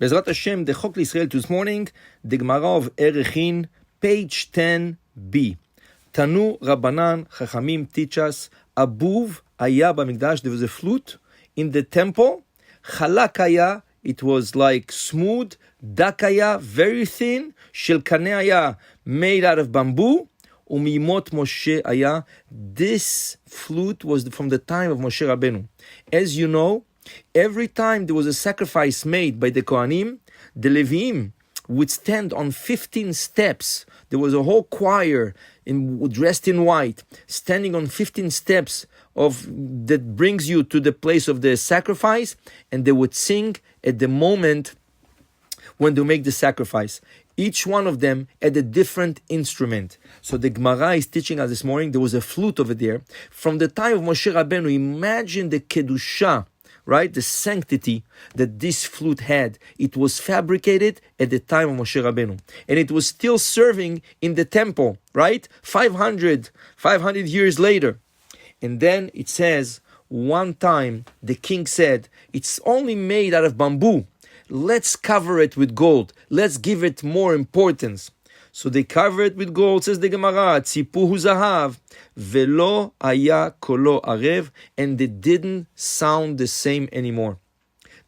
Bezrat Hashem, the Chok L'Israel this morning, the Gemara of Erekhin, page 10b. Tanu Rabbanan Chachamim teach us, Abuv Aya Bamikdash, there was a flute in the temple, Chalak Aya, it was like smooth, Dak Aya, very thin, Shel Kaneh Aya, made out of bamboo, Umimot Moshe Aya, this flute was from the time of Moshe Rabbeinu. As you know, every time there was a sacrifice made by the Kohanim, the Leviim would stand on 15 steps. There was a whole choir dressed in white, standing on 15 steps that brings you to the place of the sacrifice, and they would sing at the moment when they make the sacrifice. Each one of them had a different instrument. So the Gemara is teaching us this morning, there was a flute over there. From the time of Moshe Rabbeinu, imagine the Kedusha, right? The sanctity that this flute had. It was fabricated at the time of Moshe Rabbeinu. And it was still serving in the temple, right? 500 years later. And then it says, one time the king said, it's only made out of bamboo. Let's cover it with gold. Let's give it more importance. So they cover it with gold, says the Gemara, Tzipuhu zahav, velo aya kolo arev, and it didn't sound the same anymore.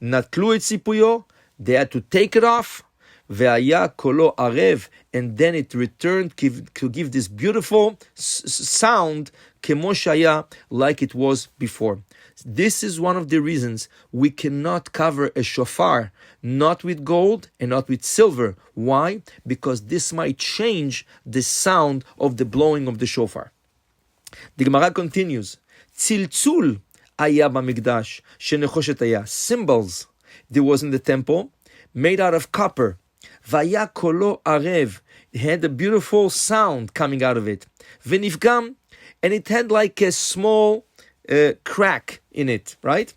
Natlu et tzipuyo, they had to take it off, ve'aya kolo arev, and then it returned to give this beautiful sound, kemo shaya, like it was before. This is one of the reasons we cannot cover a shofar, not with gold and not with silver. Why? Because this might change the sound of the blowing of the shofar. The Gemara continues, Tziltzul aya b'mikdash, shenechoshet aya. Cymbals, there was in the temple, made out of copper. Vaya kolo arev, it had a beautiful sound coming out of it. Venifgam, and it had like a small crack in it, right?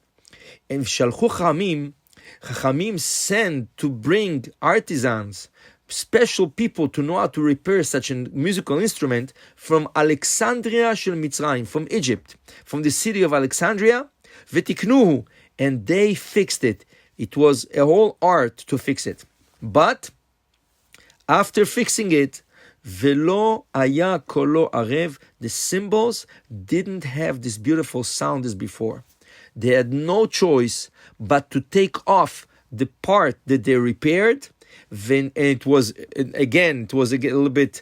And Shalchu Chachamim sent to bring artisans, special people to know how to repair such a musical instrument from Alexandria shel Mitzrayim, from Egypt, from the city of Alexandria, V'tiknuhu, and they fixed it. It was a whole art to fix it. But after fixing it, Velo aya kolo arev, the cymbals didn't have this beautiful sound as before. They had no choice but to take off the part that they repaired. And it was a little bit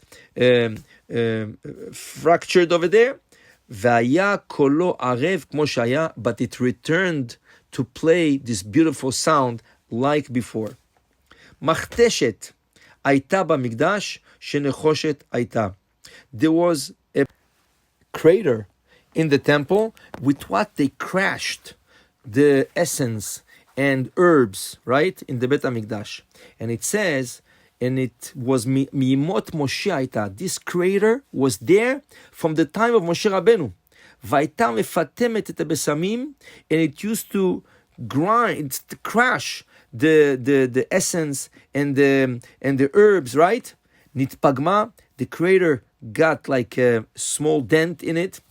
fractured over there. Vaya kolo arev kmo shaya, but it returned to play this beautiful sound like before. Machteshet Aita b'mikdash shenechoshet aita. There was a crater in the temple with what they crashed the essence and herbs, right, in the Bet HaMikdash. And it says, and it was Mimot Moshe aita. This crater was there from the time of Moshe Rabbeinu. Vaita mefatemet et besamim, and it used to crash the essence and the herbs, right? Nitpagma, the crater got like a small dent in it,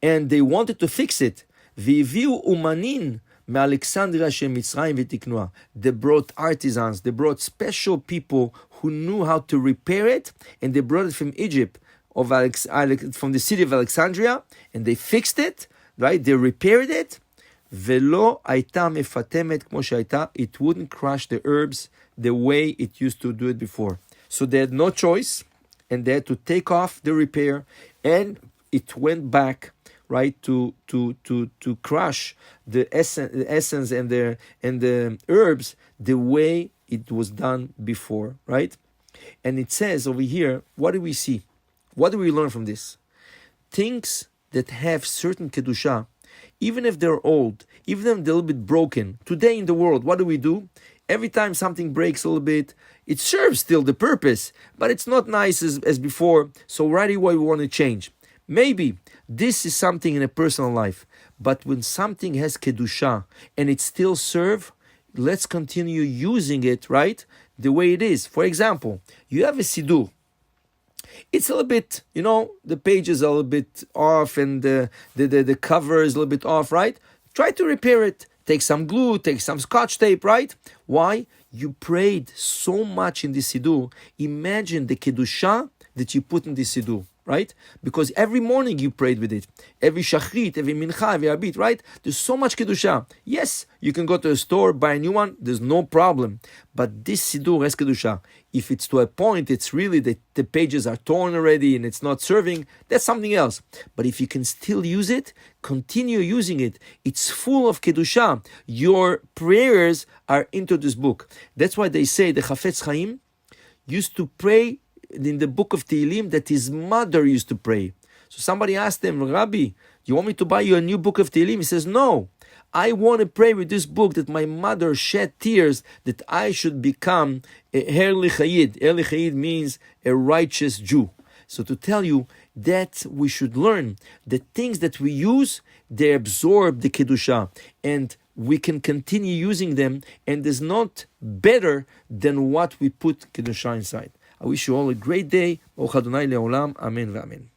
and they wanted to fix it. V'viu umanin me'Alexandria shel Mitzrayim v'tiknua. They brought artisans, they brought special people who knew how to repair it, and they brought it from Egypt, from the city of Alexandria, and they fixed it, right? They repaired it. Velo aita mefatemet kmo shaita. It wouldn't crush the herbs the way it used to do it before. So they had no choice, and they had to take off the repair, and it went back, right, to crush the essence and the herbs the way it was done before, right? And it says over here, what do we see? What do we learn from this? Things that have certain kedusha, even if they're old, even if they're a little bit broken, today in the world, what do? Every time something breaks a little bit, it serves still the purpose, but it's not nice as before, so right away we want to change. Maybe this is something in a personal life, but when something has kedusha and it still serves, let's continue using it, right, the way it is. For example, you have a siddur. It's a little bit, the pages are a little bit off and the cover is a little bit off, right? Try to repair it. take some glue, take some scotch tape, right? Why? You prayed so much in this siddur. Imagine the kedusha that you put in this siddur, right? Because every morning you prayed with it. Every shachrit, every mincha, every arbit, right? There's so much kedusha. Yes, you can go to a store, buy a new one. There's no problem. But this siddur has kedusha. If it's to a point, it's really that the pages are torn already and it's not serving, that's something else. But if you can still use it, continue using it. It's full of kedusha. Your prayers are into this book. That's why they say the Chafetz Chaim used to pray in the book of Tehillim that his mother used to pray. So somebody asked him, Rabbi, you want me to buy you a new book of Tehillim? He says, no. I want to pray with this book that my mother shed tears that I should become a Erekhin. Erekhin means a righteous Jew. So to tell you that we should learn the things that we use, they absorb the Kedusha. And we can continue using them. And there's not better than what we put Kedusha inside. I wish you all a great day. Amen.